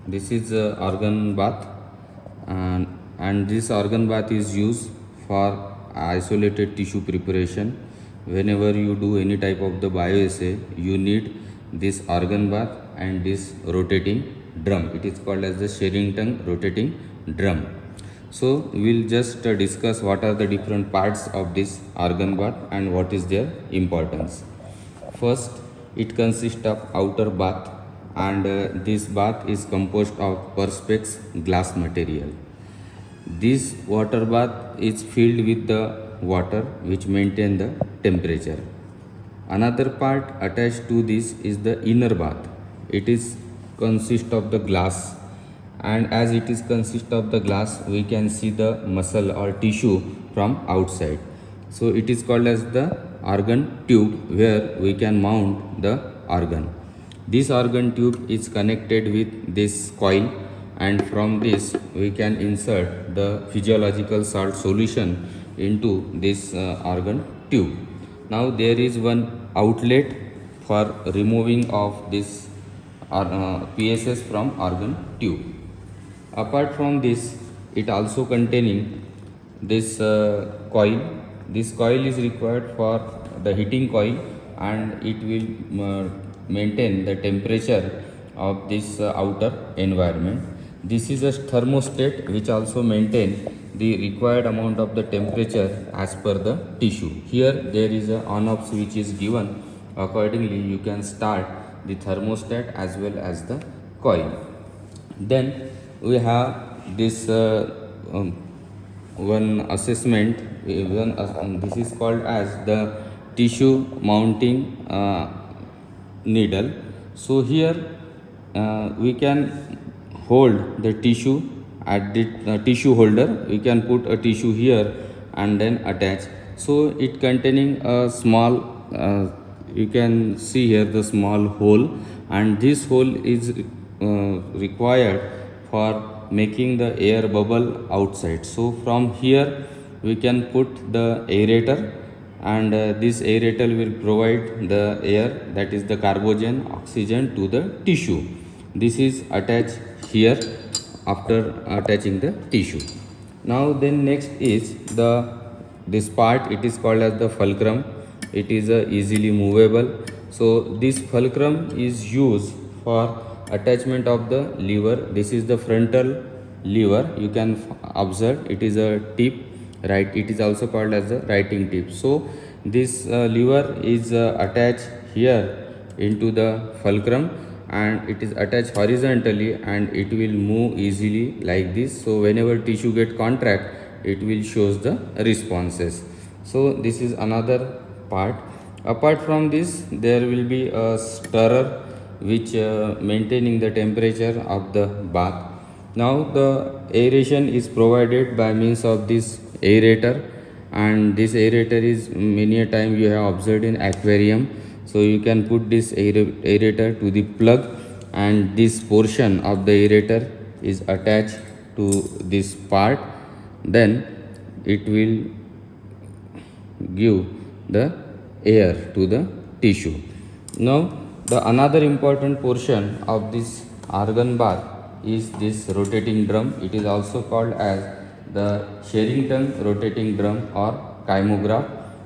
This is a organ bath, and this organ bath is used for isolated tissue preparation. Whenever you do any type of the bioassay, you need this organ bath and this rotating drum. It is called as the Sherrington rotating drum. So we'll just discuss what are the different parts of this organ bath and what is their importance. First, it consists of outer bath, and this bath is composed of perspex glass material. This water bath is filled with the water which maintain the temperature. Another part attached to this is the inner bath. It is consist of the glass, and as it is consist of the glass, we can see the muscle or tissue from outside. So it is called as the organ tube, where we can mount the organ. This organ tube is connected with this coil, and from this we can insert the physiological salt solution into this organ tube. Now there is one outlet for removing of this PSS from organ tube. Apart from this, it also containing this coil. This coil is required for the heating coil, and it will maintain the temperature of this outer environment. This is a thermostat which also maintain the required amount of the temperature as per the tissue. Here there is a on off switch is given. Accordingly, you can start the thermostat as well as the coil. Then we have this one assessment. This is called as the tissue mounting needle. So here we can hold the tissue at the tissue holder. We can put a tissue here and then attach. So it containing a small you can see here the small hole, and this hole is required for making the air bubble outside. So from here we can put the aerator, and this aerator will provide the air, that is the carbon oxygen, to the tissue. This is attached here after attaching the tissue. Now then next is the this part. It is called as the fulcrum. It is easily movable. So this fulcrum is used for attachment of the lever. This is the frontal lever. You can observe it is a tip, right? It is also called as the writing tip. So this lever is attached here into the fulcrum, and it is attached horizontally, and it will move easily like this. So whenever tissue get contract, it will shows the responses. So this is another part. Apart from this, there will be a stirrer which maintaining the temperature of the bath. Now the aeration is provided by means of this aerator, and this aerator is many a time you have observed in aquarium. So you can put this aerator to the plug, and this portion of the aerator is attached to this part. Then it will give the air to the tissue. Now the another important portion of this organ bath is this rotating drum. It is also called as the Sherrington rotating drum or kymograph.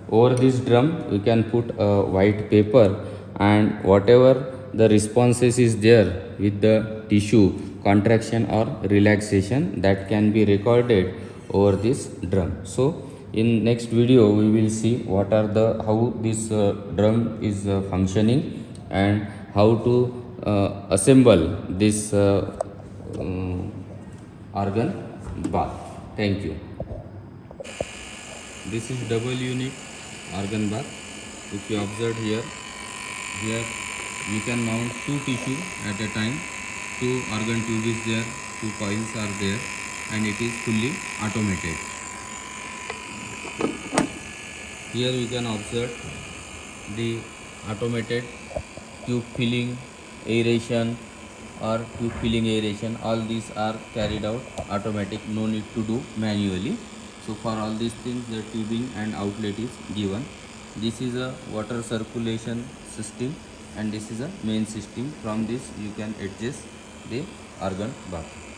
Over this drum we can put a white paper, and whatever the responses is there with the tissue contraction or relaxation, that can be recorded over this drum. So in next video we will see what are the how this drum is functioning, and how to assemble this organ bath. Thank you. This is double unit organ bath. If you observe here you can mount two tissue at a time. Two organ tube is there, two coils are there, and it is fully automated. Here we can observe the automated tube filling, aeration or tube filling, aeration. All these are carried out automatic, no need to do manually. So for all these things the tubing and outlet is given. This is a water circulation system, and this is a main system. From this you can adjust the organ bath.